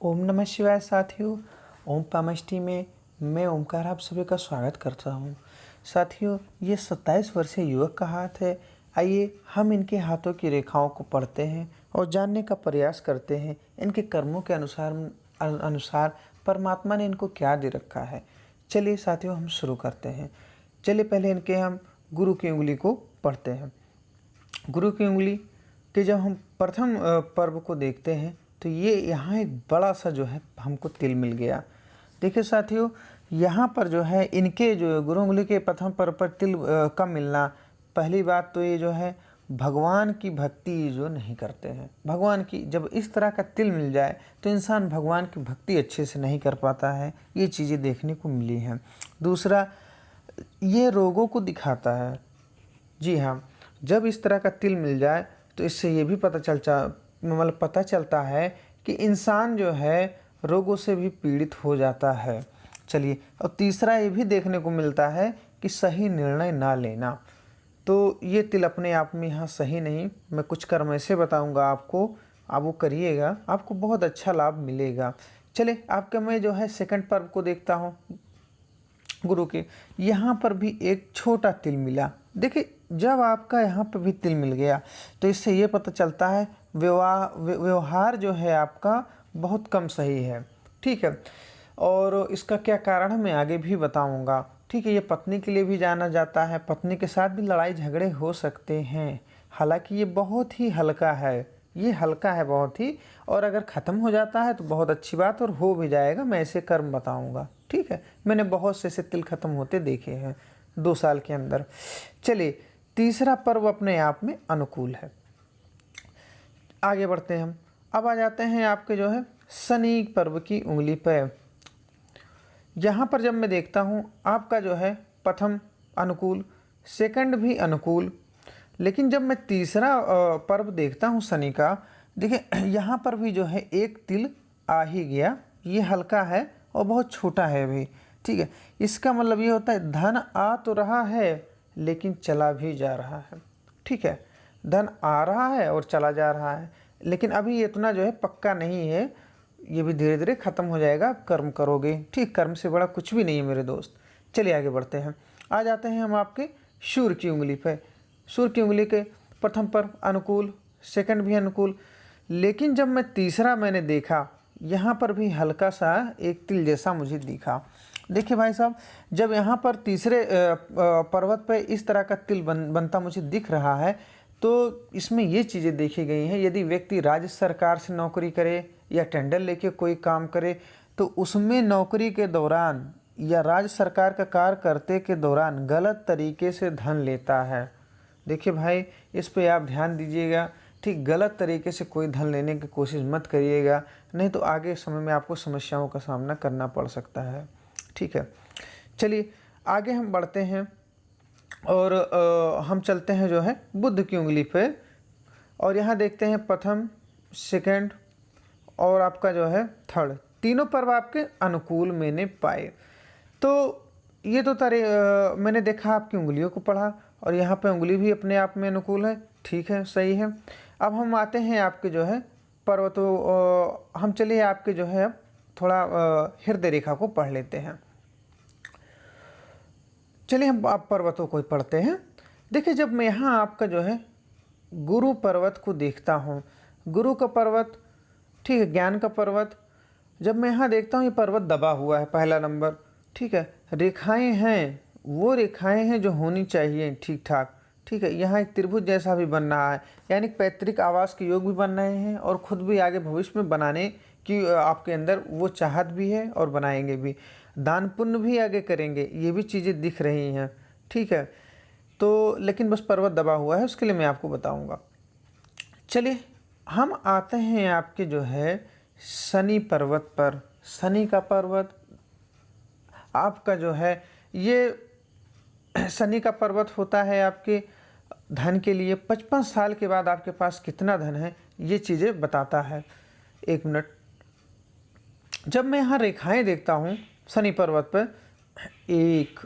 ओम नमः शिवाय साथियों। ओम पामष्टी में मैं ओमकार आप सभी का स्वागत करता हूँ। साथियों, ये 27 वर्षीय युवक का हाथ है। आइए हम इनके हाथों की रेखाओं को पढ़ते हैं और जानने का प्रयास करते हैं इनके कर्मों के अनुसार परमात्मा ने इनको क्या दे रखा है। चलिए साथियों, हम शुरू करते हैं। चलिए पहले इनके हम गुरु की उंगली को पढ़ते हैं। गुरु की उंगली के जब हम प्रथम पर्व को देखते हैं तो ये यहाँ एक बड़ा सा जो है हमको तिल मिल गया। देखिए साथियों, यहाँ पर जो है इनके जो गुरु उंगली के प्रथम पर्व पर तिल का मिलना, पहली बात तो ये जो है भगवान की भक्ति जो नहीं करते हैं। भगवान की जब इस तरह का तिल मिल जाए तो इंसान भगवान की भक्ति अच्छे से नहीं कर पाता है। ये चीज़ें देखने को मिली हैं। दूसरा, ये रोगों को दिखाता है। जी हाँ, जब इस तरह का तिल मिल जाए तो इससे ये भी पता चलता है कि इंसान जो है रोगों से भी पीड़ित हो जाता है। चलिए, और तीसरा ये भी देखने को मिलता है कि सही निर्णय ना लेना। तो ये तिल अपने आप में यहाँ सही नहीं। मैं कुछ कर्म ऐसे बताऊँगा आपको, आप वो करिएगा, आपको बहुत अच्छा लाभ मिलेगा। चलिए, आपके मैं जो है सेकंड पर्व को देखता हूँ गुरु के। यहाँ पर भी एक छोटा तिल मिला। देखिए, जब आपका यहाँ पर भी तिल मिल गया तो इससे ये पता चलता है व्यवहार जो है आपका बहुत कम सही है। ठीक है, और इसका क्या कारण मैं आगे भी बताऊंगा। ठीक है, ये पत्नी के लिए भी जाना जाता है। पत्नी के साथ भी लड़ाई झगड़े हो सकते हैं। हालांकि ये बहुत ही हल्का है, ये हल्का है बहुत ही, और अगर ख़त्म हो जाता है तो बहुत अच्छी बात, और हो भी जाएगा। मैं ऐसे कर्म बताऊंगा। ठीक है, मैंने बहुत से ऐसे तिल ख़त्म होते देखे हैं 2 साल के अंदर। चलिए, तीसरा पर्व अपने आप में अनुकूल है। आगे बढ़ते हैं हम। अब आ जाते हैं आपके जो है शनि पर्व की उंगली पर। यहाँ पर जब मैं देखता हूँ आपका जो है प्रथम अनुकूल, सेकंड भी अनुकूल, लेकिन जब मैं तीसरा पर्व देखता हूँ शनि का, देखिए यहाँ पर भी जो है एक तिल आ ही गया। ये हल्का है और बहुत छोटा है भी। ठीक है, इसका मतलब ये होता है धन आ तो रहा है लेकिन चला भी जा रहा है। ठीक है, धन आ रहा है और चला जा रहा है, लेकिन अभी ये इतना जो है पक्का नहीं है। ये भी धीरे धीरे ख़त्म हो जाएगा, आप कर्म करोगे। ठीक, कर्म से बड़ा कुछ भी नहीं है मेरे दोस्त। चलिए आगे बढ़ते हैं। आ जाते हैं हम आपके सूर्य की उंगली पे। सूर्य की उंगली के प्रथम पर अनुकूल, सेकंड भी अनुकूल, लेकिन जब मैं तीसरा मैंने देखा, यहाँ पर भी हल्का सा एक तिल जैसा मुझे दिखा। देखिए भाई साहब, जब यहाँ पर तीसरे पर्वत पर इस तरह का तिल बनता मुझे दिख रहा है तो इसमें ये चीज़ें देखी गई हैं। यदि व्यक्ति राज्य सरकार से नौकरी करे या टेंडर लेके कोई काम करे तो उसमें नौकरी के दौरान या राज्य सरकार का कार्य करते के दौरान गलत तरीके से धन लेता है। देखिए भाई, इस पे आप ध्यान दीजिएगा। ठीक, गलत तरीके से कोई धन लेने की कोशिश मत करिएगा, नहीं तो आगे समय में आपको समस्याओं का सामना करना पड़ सकता है। ठीक है, चलिए आगे हम बढ़ते हैं और हम चलते हैं जो है बुध की उंगली पे, और यहाँ देखते हैं प्रथम, सेकंड और आपका जो है थर्ड, तीनों पर्व आपके अनुकूल मैंने पाए। तो ये तो मैंने देखा आपकी उंगलियों को पढ़ा, और यहाँ पे उंगली भी अपने आप में अनुकूल है। ठीक है, सही है। अब हम आते हैं आपके जो है पर्व। तो हम चलिए आपके जो है अब थोड़ा हृदय रेखा को पढ़ लेते हैं। चलिए हम आप पर्वतों को पढ़ते हैं। देखिए, जब मैं यहाँ आपका जो है गुरु पर्वत को देखता हूँ, गुरु का पर्वत, ठीक है, ज्ञान का पर्वत, जब मैं यहाँ देखता हूँ ये पर्वत दबा हुआ है, पहला नंबर। ठीक है, रेखाएं हैं, वो रेखाएं हैं जो होनी चाहिए ठीक ठाक। ठीक है, यहाँ एक त्रिभुज जैसा भी बन रहा है, यानी पैतृक आवास के योग भी बन रहे हैं, और खुद भी आगे भविष्य में बनाने की आपके अंदर वो चाहत भी है, और बनाएंगे भी, दान पुण्य भी आगे करेंगे। ये भी चीज़ें दिख रही हैं। ठीक है, तो लेकिन बस पर्वत दबा हुआ है, उसके लिए मैं आपको बताऊंगा। चलिए हम आते हैं आपके जो है शनि पर्वत पर। शनि का पर्वत आपका जो है ये शनि का पर्वत होता है आपके धन के लिए। 55 साल के बाद आपके पास कितना धन है ये चीज़ें बताता है। एक मिनट, जब मैं यहाँ रेखाएं देखता हूँ शनि पर्वत पर, 1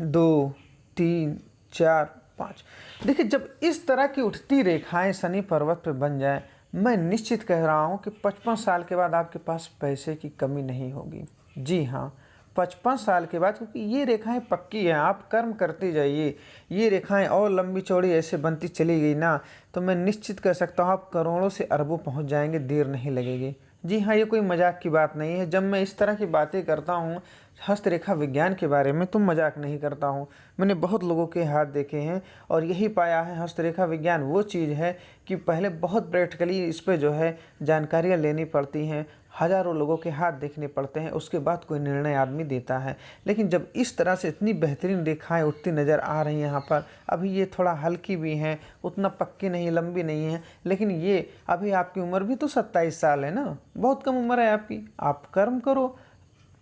2 3 4 5, देखिए जब इस तरह की उठती रेखाएं शनि पर्वत पर बन जाए, मैं निश्चित कह रहा हूँ कि 55 साल के बाद आपके पास पैसे की कमी नहीं होगी। जी हाँ, 55 साल के बाद, क्योंकि ये रेखाएं पक्की हैं, आप कर्म करते जाइए, ये रेखाएं और लंबी चौड़ी ऐसे बनती चली गई ना, तो मैं निश्चित कह सकता हूँ आप करोड़ों से अरबों पहुँच जाएंगे, देर नहीं लगेगी। जी हाँ, ये कोई मजाक की बात नहीं है। जब मैं इस तरह की बातें करता हूँ हस्तरेखा विज्ञान के बारे में, तो मजाक नहीं करता हूँ। मैंने बहुत लोगों के हाथ देखे हैं और यही पाया है, हस्तरेखा विज्ञान वो चीज़ है कि पहले बहुत प्रैक्टिकली इस पे जो है जानकारियाँ लेनी पड़ती हैं, हज़ारों लोगों के हाथ देखने पड़ते हैं, उसके बाद कोई निर्णय आदमी देता है। लेकिन जब इस तरह से इतनी बेहतरीन रेखाएं उठती नज़र आ रही हैं यहाँ पर, अभी ये थोड़ा हल्की भी हैं, उतना पक्की नहीं, लंबी नहीं है, लेकिन ये अभी आपकी उम्र भी तो 27 साल है ना, बहुत कम उम्र है आपकी। आप कर्म करो,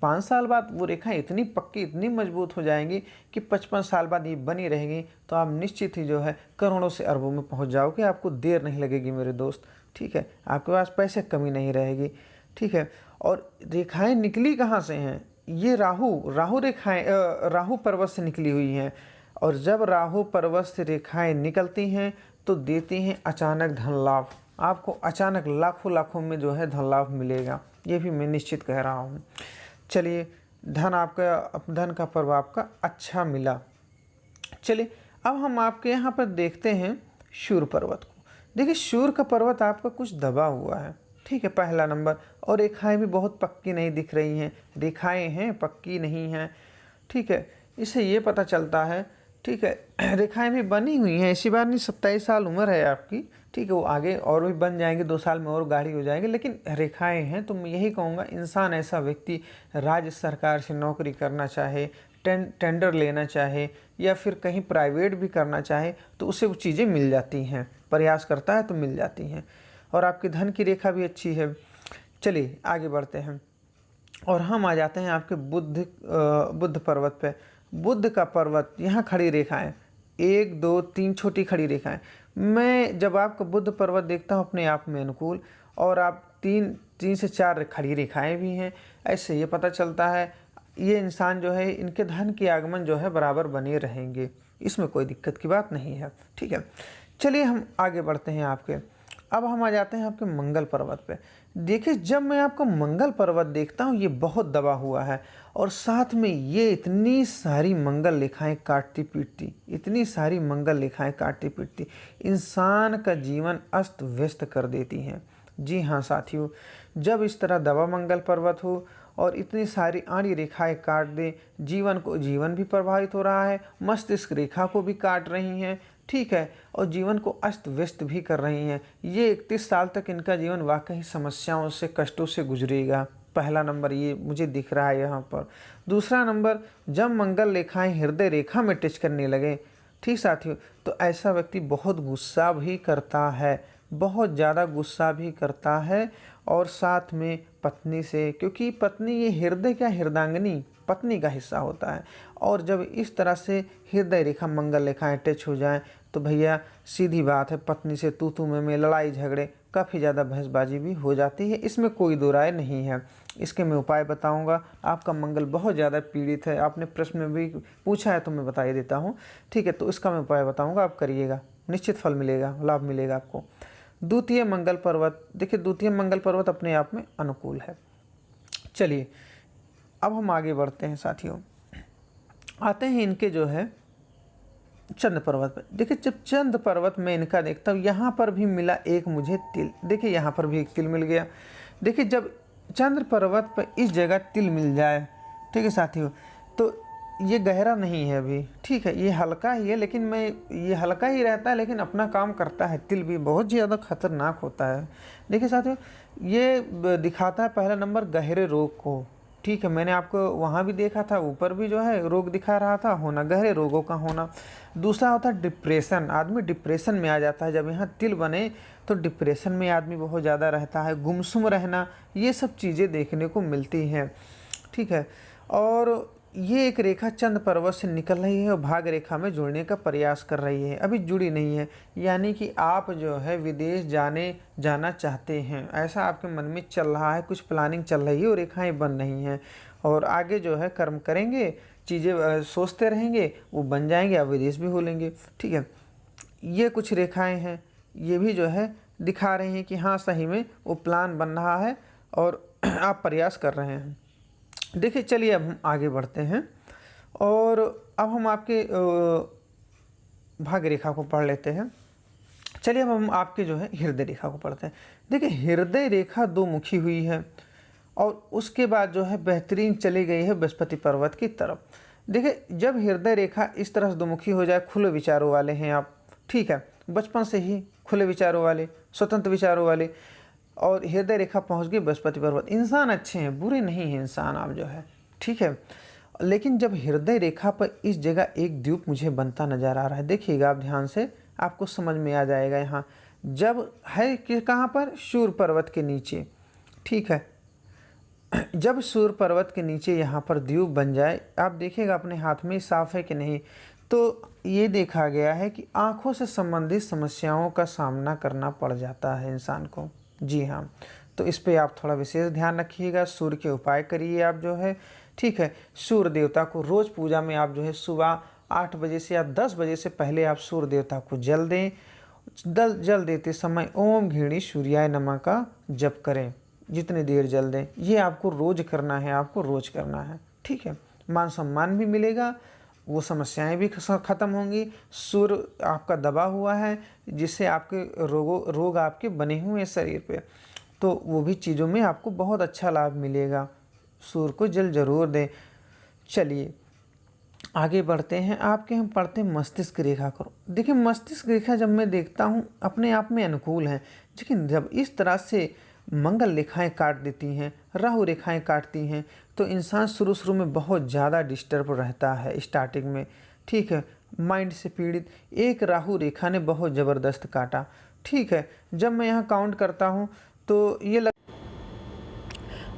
5 साल बाद वो रेखाएं इतनी पक्की, इतनी मजबूत हो जाएंगी कि 55 साल बाद ये बनी रहेंगी, तो आप निश्चित ही जो है करोड़ों से अरबों में पहुंच जाओगे। आपको देर नहीं लगेगी मेरे दोस्त, ठीक है। आपके पास पैसे कमी नहीं रहेगी, ठीक है। और रेखाएं निकली कहाँ से हैं? ये राहु रेखाएं राहु पर्वत से निकली हुई हैं। और जब राहु पर्वत से रेखाएं निकलती हैं तो देती हैं अचानक धन लाभ। आपको अचानक लाखों लाखों में जो है धन लाभ मिलेगा, ये भी मैं निश्चित कह रहा हूँ। चलिए, धन का पर्व आपका अच्छा मिला। चलिए, अब हम आपके यहाँ पर देखते हैं शूर पर्वत को। देखिए, शूर का पर्वत आपका कुछ दबा हुआ है, ठीक है, पहला नंबर। और रेखाएं भी बहुत पक्की नहीं दिख रही हैं, रेखाएं हैं पक्की नहीं हैं, ठीक है। इससे ये पता चलता है, ठीक है, रेखाएं भी बनी हुई हैं, ऐसी बात नहीं। 27 साल उम्र है आपकी, ठीक है, वो आगे और भी बन जाएंगे, 2 साल में और गाढ़ी हो जाएंगे, लेकिन रेखाएं हैं। तो मैं यही कहूँगा, इंसान ऐसा व्यक्ति राज्य सरकार से नौकरी करना चाहे, टेंडर लेना चाहे, या फिर कहीं प्राइवेट भी करना चाहे, तो उसे वो चीज़ें मिल जाती हैं, प्रयास करता है तो मिल जाती हैं। और आपकी धन की रेखा भी अच्छी है। चलिए आगे बढ़ते हैं और हम आ जाते हैं आपके बुध पर्वत पे। बुध का पर्वत, यहाँ खड़ी रेखाएं, 1 2 3 छोटी खड़ी रेखाएं। मैं जब आपका बुध पर्वत देखता हूँ अपने आप में अनुकूल, और आप 3 से 4 खड़ी रेखाएं भी हैं, ऐसे ये पता चलता है ये इंसान जो है, इनके धन के आगमन जो है बराबर बने रहेंगे, इसमें कोई दिक्कत की बात नहीं है, ठीक है। चलिए हम आगे बढ़ते हैं आपके। अब हम आ जाते हैं आपके मंगल पर्वत पे। देखिए, जब मैं आपको मंगल पर्वत देखता हूँ, ये बहुत दबा हुआ है, और साथ में ये इतनी सारी मंगल रेखाएं काटती पीटती, इतनी सारी मंगल रेखाएं काटती पीटती इंसान का जीवन अस्त व्यस्त कर देती हैं। जी हाँ साथियों, जब इस तरह दबा मंगल पर्वत हो और इतनी सारी आड़ी रेखाएं काट दे, जीवन भी प्रभावित हो रहा है, मस्तिष्क रेखा को भी काट रही हैं, ठीक है, और जीवन को अस्त व्यस्त भी कर रही हैं। ये 31 साल तक इनका जीवन वाकई समस्याओं से, कष्टों से गुजरेगा। पहला नंबर ये मुझे दिख रहा है यहाँ पर। दूसरा नंबर, जब मंगल रेखाएं हृदय रेखा में टच करने लगे, ठीक साथियों, तो ऐसा व्यक्ति बहुत गुस्सा भी करता है, बहुत ज़्यादा गुस्सा भी करता है, और साथ में पत्नी से, क्योंकि पत्नी ये हृदय क्या, हृदयांगिनी पत्नी का हिस्सा होता है। और जब इस तरह से हृदय रेखा मंगल रेखाएं टच हो जाएं, तो भैया सीधी बात है, पत्नी से तू में लड़ाई झगड़े, काफ़ी ज़्यादा बहसबाजी भी हो जाती है, इसमें कोई दो राय नहीं है। इसके मैं उपाय बताऊंगा। आपका मंगल बहुत ज़्यादा पीड़ित है, आपने प्रश्न में भी पूछा है तो मैं बता ही देता हूँ, ठीक है। तो इसका मैं उपाय बताऊँगा, आप करिएगा, निश्चित फल मिलेगा, लाभ मिलेगा आपको। द्वितीय मंगल पर्वत, देखिए द्वितीय मंगल पर्वत अपने आप में अनुकूल है। चलिए अब हम आगे बढ़ते हैं साथियों, आते हैं इनके जो है चंद्र पर्वत पर। देखिए, जब चंद्र पर्वत में इनका देखता हूँ, यहाँ पर भी मिला एक मुझे तिल। देखिए यहाँ पर भी एक तिल मिल गया। देखिए, जब चंद्र पर्वत पर इस जगह तिल मिल जाए, ठीक है साथियों, तो ये गहरा नहीं है अभी, ठीक है, ये हल्का ही है, लेकिन ये हल्का ही रहता है, लेकिन अपना काम करता है। तिल भी बहुत ज़्यादा खतरनाक होता है। देखिए साथियों, ये दिखाता है पहला नंबर गहरे रोग को, ठीक है, मैंने आपको वहाँ भी देखा था, ऊपर भी जो है रोग दिखा रहा था, होना गहरे रोगों का होना। दूसरा होता है डिप्रेशन, आदमी डिप्रेशन में आ जाता है। जब यहाँ तिल बने तो डिप्रेशन में आदमी बहुत ज़्यादा रहता है, गुमसुम रहना, ये सब चीज़ें देखने को मिलती हैं, ठीक है। और ये एक रेखा चंद्र पर्वत से निकल रही है और भाग रेखा में जुड़ने का प्रयास कर रही है, अभी जुड़ी नहीं है, यानी कि आप जो है विदेश जाना चाहते हैं, ऐसा आपके मन में चल रहा है, कुछ प्लानिंग चल रही है और रेखाएं बन रही हैं, और आगे जो है कर्म करेंगे, चीज़ें सोचते रहेंगे, वो बन जाएंगे, आप विदेश भी हो लेंगे, ठीक है। ये कुछ रेखाएं हैं, ये भी जो है दिखा रहे हैं कि हाँ सही में वो प्लान बन रहा है और आप प्रयास कर रहे हैं। देखिए चलिए अब हम आगे बढ़ते हैं और अब हम आपके भाग्य रेखा को पढ़ लेते हैं। चलिए अब हम आपके जो है हृदय रेखा को पढ़ते हैं। देखिए हृदय रेखा दो मुखी हुई है और उसके बाद जो है बेहतरीन चली गई है बृहस्पति पर्वत की तरफ। देखिए जब हृदय रेखा इस तरह से दोमुखी हो जाए, खुले विचारों वाले हैं आप, ठीक है, बचपन से ही खुले विचारों वाले, स्वतंत्र विचारों वाले, और हृदय रेखा पहुंच गई बृहस्पति पर्वत। इंसान अच्छे हैं, बुरे नहीं हैं इंसान आप जो है, ठीक है। लेकिन जब हृदय रेखा पर इस जगह एक द्वीप मुझे बनता नजर आ रहा है, देखिएगा आप ध्यान से, आपको समझ में आ जाएगा। यहाँ जब है कि कहाँ पर, सूर्य पर्वत के नीचे, ठीक है, जब सूर्य पर्वत के नीचे यहाँ पर द्वीप बन जाए, आप देखिएगा अपने हाथ में साफ है कि नहीं। तो ये देखा गया है कि आँखों से संबंधित समस्याओं का सामना करना पड़ जाता है इंसान को। जी हाँ, तो इस पे आप थोड़ा विशेष ध्यान रखिएगा। सूर्य के उपाय करिए आप जो है, ठीक है। सूर्य देवता को रोज़ पूजा में आप जो है सुबह 8 बजे से या 10 बजे से पहले आप सूर्य देवता को जल दें। जल देते समय ओम घृणी सूर्याय नमः का जप करें, जितनी देर जल दें। ये आपको रोज़ करना है, आपको रोज़ करना है, ठीक है। मान सम्मान भी मिलेगा, वो समस्याएं भी ख़त्म होंगी। सूर्य आपका दबा हुआ है जिससे आपके रोग आपके बने हुए हैं शरीर पे, तो वो भी चीज़ों में आपको बहुत अच्छा लाभ मिलेगा। सूर्य को जल जरूर दें। चलिए आगे बढ़ते हैं। आपके हम पढ़ते हैं मस्तिष्क रेखा को। देखिए मस्तिष्क रेखा जब मैं देखता हूँ अपने आप में अनुकूल है, लेकिन जब इस तरह से मंगल रेखाएं काट देती हैं, राहु रेखाएं काटती हैं, तो इंसान शुरू में बहुत ज़्यादा डिस्टर्ब रहता है स्टार्टिंग में, ठीक है, माइंड से पीड़ित। एक राहु रेखा ने बहुत ज़बरदस्त काटा, ठीक है। जब मैं यहाँ काउंट करता हूँ तो ये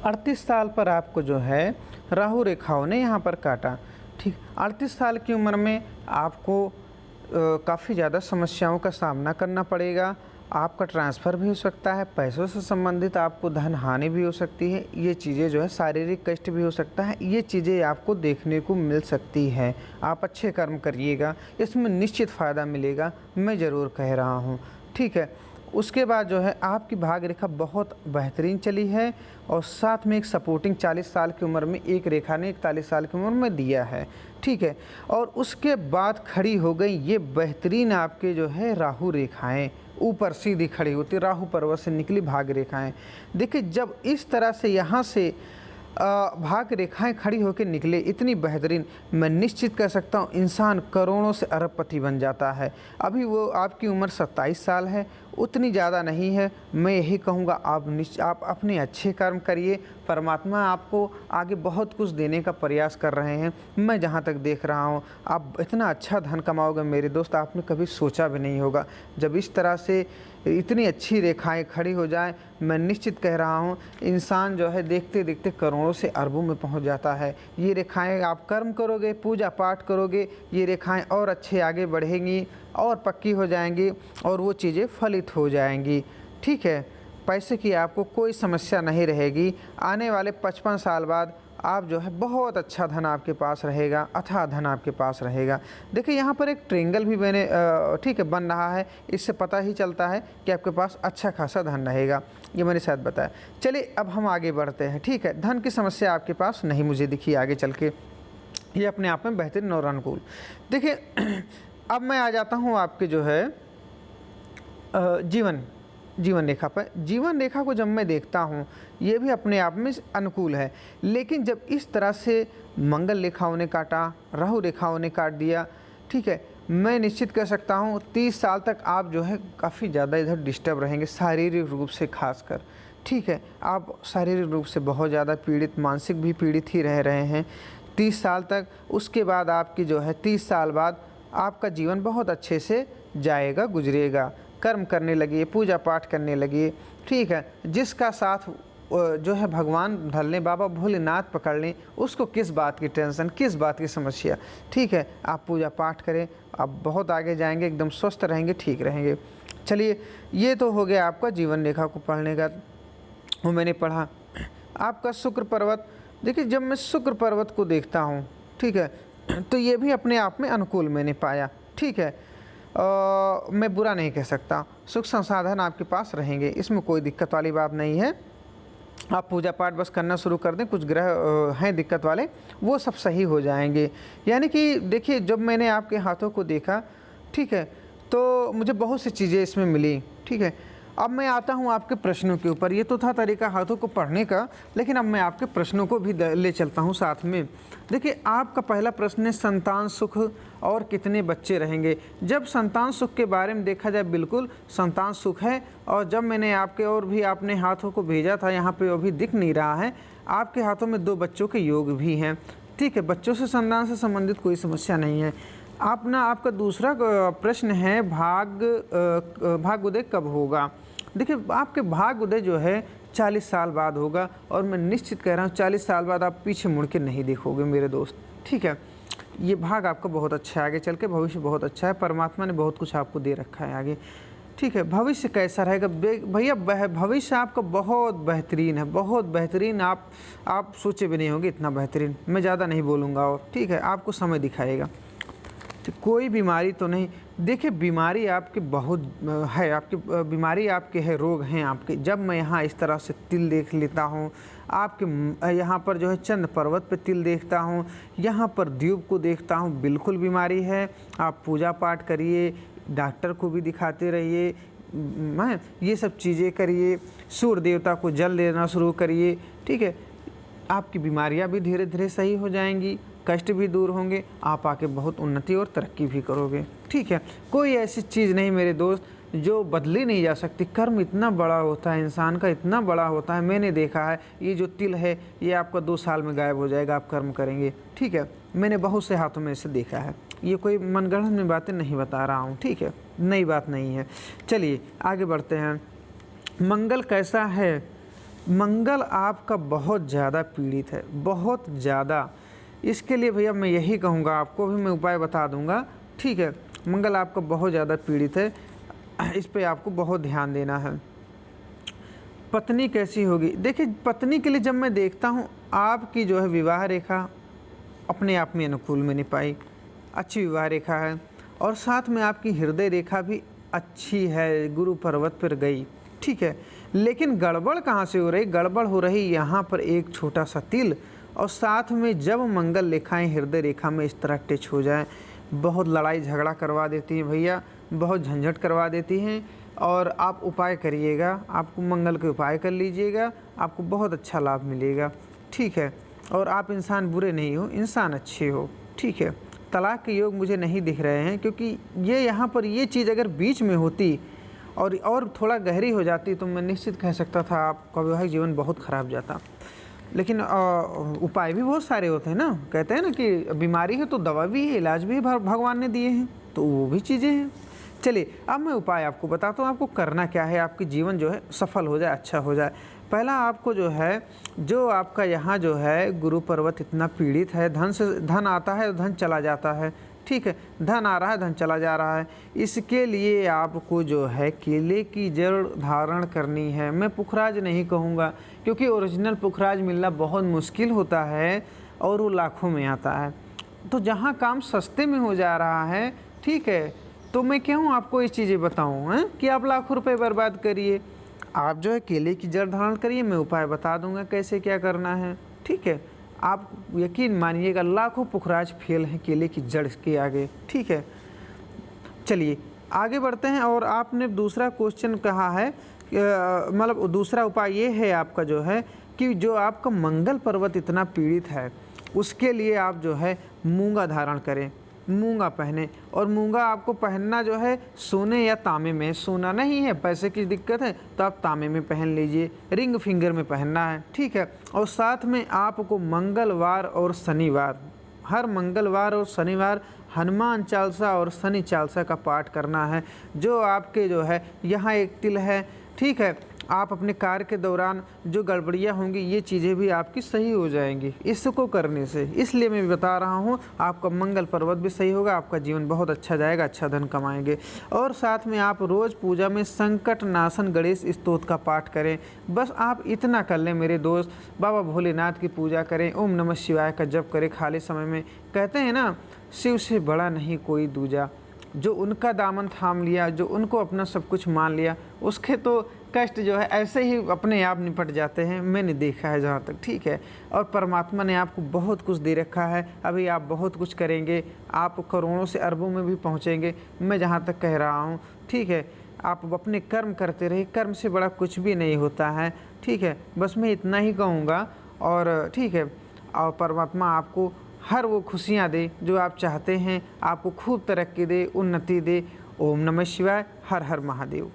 38 साल पर आपको जो है राहु रेखाओं ने यहाँ पर काटा, ठीक। 38 साल की उम्र में आपको काफ़ी ज़्यादा समस्याओं का सामना करना पड़ेगा। आपका ट्रांसफ़र भी हो सकता है, पैसों से संबंधित आपको धन हानि भी हो सकती है, ये चीज़ें जो है शारीरिक कष्ट भी हो सकता है, ये चीज़ें आपको देखने को मिल सकती है। आप अच्छे कर्म करिएगा, इसमें निश्चित फ़ायदा मिलेगा, मैं ज़रूर कह रहा हूँ, ठीक है। उसके बाद जो है आपकी भाग्य रेखा बहुत बेहतरीन चली है और साथ में एक सपोर्टिंग 40 साल की उम्र में एक रेखा ने 41 साल की उम्र में दिया है, ठीक है। और उसके बाद खड़ी हो गई ये बेहतरीन आपके जो है राहु रेखाएं, ऊपर सीधी खड़ी होती राहु पर्वत से निकली भाग्य रेखाएं। देखिए जब इस तरह से यहाँ से भाग्य रेखाएं खड़ी होकर निकले इतनी बेहतरीन, मैं निश्चित कह सकता हूँ इंसान करोड़ों से अरबपति बन जाता है। अभी वो आपकी उम्र 27 साल है, उतनी ज़्यादा नहीं है। मैं यही कहूँगा आप अपने अच्छे कर्म करिए, परमात्मा आपको आगे बहुत कुछ देने का प्रयास कर रहे हैं। मैं जहाँ तक देख रहा हूँ आप इतना अच्छा धन कमाओगे मेरे दोस्त, आपने कभी सोचा भी नहीं होगा। जब इस तरह से इतनी अच्छी रेखाएं खड़ी हो जाए, मैं निश्चित कह रहा हूँ इंसान जो है देखते देखते करोड़ों से अरबों में पहुँच जाता है। ये रेखाएं आप कर्म करोगे, पूजा पाठ करोगे, ये रेखाएं और अच्छे आगे बढ़ेंगी और पक्की हो जाएंगी और वो चीज़ें फलित हो जाएंगी, ठीक है। पैसे की आपको कोई समस्या नहीं रहेगी। आने वाले 55 साल बाद आप जो है बहुत अच्छा धन आपके पास रहेगा, अथाह धन आपके पास रहेगा। देखिए यहाँ पर एक ट्रेंगल भी मैंने ठीक है बन रहा है, इससे पता ही चलता है कि आपके पास अच्छा खासा धन रहेगा, ये मैंने शायद बताया। चलिए अब हम आगे बढ़ते हैं, ठीक है। धन की समस्या आपके पास नहीं मुझे दिखी आगे चल के, ये अपने आप में बेहतरीन और अनुकूल। देखिए अब मैं आ जाता हूँ आपके जो है जीवन रेखा पर। जीवन रेखा को जब मैं देखता हूँ ये भी अपने आप में अनुकूल है, लेकिन जब इस तरह से मंगल रेखाओं ने काटा, राहु रेखाओं ने काट दिया, ठीक है, मैं निश्चित कह सकता हूँ 30 साल तक आप जो है काफ़ी ज़्यादा इधर डिस्टर्ब रहेंगे, शारीरिक रूप से खासकर, ठीक है। आप शारीरिक रूप से बहुत ज़्यादा पीड़ित, मानसिक भी पीड़ित ही रह रहे हैं 30 साल तक। उसके बाद आपकी जो है 30 साल बाद आपका जीवन बहुत अच्छे से जाएगा, गुजरेगा। कर्म करने लगिए, पूजा पाठ करने लगिए, ठीक है। जिसका साथ जो है भगवान धर लें, बाबा भोलेनाथ पकड़ लें, उसको किस बात की टेंशन, किस बात की समस्या, ठीक है। आप पूजा पाठ करें, आप बहुत आगे जाएंगे, एकदम स्वस्थ रहेंगे, ठीक रहेंगे। चलिए ये तो हो गया आपका जीवन रेखा को पढ़ने का, वो मैंने पढ़ा। आपका शुक्र पर्वत, देखिए जब मैं शुक्र पर्वत को देखता हूँ, ठीक है, तो ये भी अपने आप में अनुकूल मैंने पाया, ठीक है। मैं बुरा नहीं कह सकता। सुख संसाधन आपके पास रहेंगे, इसमें कोई दिक्कत वाली बात नहीं है। आप पूजा पाठ बस करना शुरू कर दें, कुछ ग्रह हैं दिक्कत वाले, वो सब सही हो जाएंगे। यानी कि देखिए, जब मैंने आपके हाथों को देखा, ठीक है, तो मुझे बहुत सी चीज़ें इसमें मिली, ठीक है। अब मैं आता हूँ आपके प्रश्नों के ऊपर। ये तो था तरीका हाथों को पढ़ने का, लेकिन अब मैं आपके प्रश्नों को भी ले चलता हूँ साथ में। देखिए, आपका पहला प्रश्न है संतान सुख और कितने बच्चे रहेंगे। जब संतान सुख के बारे में देखा जाए, बिल्कुल संतान सुख है। और जब मैंने आपके और भी आपने हाथों को भेजा था, यहाँ पे वो भी दिख नहीं रहा है, आपके हाथों में 2 बच्चों के योग भी हैं, ठीक है। बच्चों से संतान से संबंधित कोई समस्या नहीं है। आपका दूसरा प्रश्न है भाग उदय कब होगा। देखिए, आपके भाग उदय जो है 40 साल बाद होगा, और मैं निश्चित कह रहा हूँ 40 साल बाद आप पीछे मुड़ के नहीं देखोगे मेरे दोस्त, ठीक है। ये भाग आपका बहुत अच्छा है, आगे चल के भविष्य बहुत अच्छा है, परमात्मा ने बहुत कुछ आपको दे रखा है आगे, ठीक है। भविष्य कैसा रहेगा भैया? भविष्य आपका बहुत बेहतरीन है, बहुत बेहतरीन। आप सोचे भी नहीं होंगे इतना बेहतरीन। मैं ज़्यादा नहीं बोलूँगा, और ठीक है, आपको समय दिखाएगा। कोई बीमारी तो नहीं। देखिए, बीमारी आपके बहुत है, आपकी बीमारी आपके है, रोग हैं आपके। जब मैं यहाँ इस तरह से तिल देख लेता हूँ, आपके यहाँ पर जो है चंद पर्वत पे तिल देखता हूँ, यहाँ पर द्वीप को देखता हूँ, बिल्कुल बीमारी है। आप पूजा पाठ करिए, डॉक्टर को भी दिखाते रहिए, ये सब चीज़ें करिए, सूर्य देवता को जल देना शुरू करिए, ठीक है। आपकी बीमारियाँ भी धीरे धीरे सही हो जाएंगी, कष्ट भी दूर होंगे, आप आके बहुत उन्नति और तरक्की भी करोगे, ठीक है। कोई ऐसी चीज़ नहीं मेरे दोस्त जो बदली नहीं जा सकती। कर्म इतना बड़ा होता है, इंसान का इतना बड़ा होता है। मैंने देखा है, ये जो तिल है ये आपका 2 साल में गायब हो जाएगा, आप कर्म करेंगे, ठीक है। मैंने बहुत से हाथों में इसे देखा है, ये कोई मनगढ़ंत में बातें नहीं बता रहा हूँ, ठीक है, नई बात नहीं है। चलिए आगे बढ़ते हैं। मंगल कैसा है? मंगल आपका बहुत ज़्यादा पीड़ित है, बहुत ज़्यादा। इसके लिए भैया मैं यही कहूँगा, आपको भी मैं उपाय बता दूँगा, ठीक है। मंगल आपका बहुत ज़्यादा पीड़ित है, इस पे आपको बहुत ध्यान देना है। पत्नी कैसी होगी? देखिए, पत्नी के लिए जब मैं देखता हूँ, आपकी जो है विवाह रेखा अपने आप में अनुकूल में नहीं पाई, अच्छी विवाह रेखा है, और साथ में आपकी हृदय रेखा भी अच्छी है, गुरु पर्वत पर गई, ठीक है। लेकिन गड़बड़ कहाँ से हो रही? गड़बड़ हो रही यहाँ पर एक छोटा सा तिल, और साथ में जब मंगल रेखाएं हृदय रेखा में इस तरह टच हो जाए, बहुत लड़ाई झगड़ा करवा देती हैं भैया, बहुत झंझट करवा देती हैं। और आप उपाय करिएगा, आपको मंगल के उपाय कर लीजिएगा, आपको बहुत अच्छा लाभ मिलेगा, ठीक है। और आप इंसान बुरे नहीं हो, इंसान अच्छे हो, ठीक है। तलाक के योग मुझे नहीं दिख रहे हैं, क्योंकि ये यहाँ पर ये चीज़ अगर बीच में होती और थोड़ा गहरी हो जाती तो मैं निश्चित कह सकता था आपका वैवाहिक जीवन बहुत ख़राब जाता। लेकिन उपाय भी बहुत सारे होते हैं ना, कहते हैं ना कि बीमारी है तो दवा भी है, इलाज भी भगवान ने दिए हैं, तो वो भी चीज़ें हैं। चलिए अब मैं उपाय आपको बताता हूँ, आपको करना क्या है, आपकी जीवन जो है सफल हो जाए, अच्छा हो जाए। पहला आपको जो है, जो आपका यहाँ जो है गुरु पर्वत इतना पीड़ित है, धन आता है धन चला जाता है, ठीक है, धन आ रहा है धन चला जा रहा है। इसके लिए आपको जो है केले की जड़ धारण करनी है। मैं पुखराज नहीं कहूँगा, क्योंकि ओरिजिनल पुखराज मिलना बहुत मुश्किल होता है और वो लाखों में आता है। तो जहाँ काम सस्ते में हो जा रहा है, ठीक है, तो मैं क्यों आपको ये चीज़ें बताऊँ कि आप लाखों रुपए बर्बाद करिए। आप जो है केले की जड़ धारण करिए, मैं उपाय बता दूंगा कैसे क्या करना है, ठीक है। आप यकीन मानिएगा, लाखों पुखराज फेल हैं केले की जड़ के आगे, ठीक है। चलिए आगे बढ़ते हैं। और आपने दूसरा क्वेश्चन कहा है, मतलब दूसरा उपाय ये है आपका जो है कि जो आपका मंगल पर्वत इतना पीड़ित है, उसके लिए आप जो है मूंगा धारण करें, मूंगा पहने। और मूंगा आपको पहनना जो है सोने या तांबे में, सोना नहीं है, पैसे की दिक्कत है तो आप तांबे में पहन लीजिए, रिंग फिंगर में पहनना है, ठीक है। और साथ में आपको मंगलवार और शनिवार, हर मंगलवार और शनिवार हनुमान चालीसा और शनि चालीसा का पाठ करना है। जो आपके जो है यहाँ एक तिल है, ठीक है, आप अपने कार्य के दौरान जो गड़बड़ियाँ होंगी ये चीज़ें भी आपकी सही हो जाएंगी इसको करने से। इसलिए मैं बता रहा हूँ, आपका मंगल पर्वत भी सही होगा, आपका जीवन बहुत अच्छा जाएगा, अच्छा धन कमाएंगे। और साथ में आप रोज़ पूजा में संकट नाशन गणेश स्तोत्र का पाठ करें। बस आप इतना कर लें मेरे दोस्त, बाबा भोलेनाथ की पूजा करें, ओम नमः शिवाय का जप करें खाली समय में। कहते हैं ना, शिव से बड़ा नहीं कोई दूजा, जो उनका दामन थाम लिया, जो उनको अपना सब कुछ मान लिया, उसके तो कष्ट जो है ऐसे ही अपने आप निपट जाते हैं, मैंने देखा है जहाँ तक, ठीक है। और परमात्मा ने आपको बहुत कुछ दे रखा है, अभी आप बहुत कुछ करेंगे, आप करोड़ों से अरबों में भी पहुँचेंगे, मैं जहाँ तक कह रहा हूँ, ठीक है। आप अपने कर्म करते रहिए, कर्म से बड़ा कुछ भी नहीं होता है, ठीक है। बस मैं इतना ही कहूँगा, और ठीक है, और परमात्मा आपको हर वो खुशियाँ दे जो आप चाहते हैं, आपको खूब तरक्की दे, उन्नति दे। ओम नमः शिवाय। हर हर महादेव।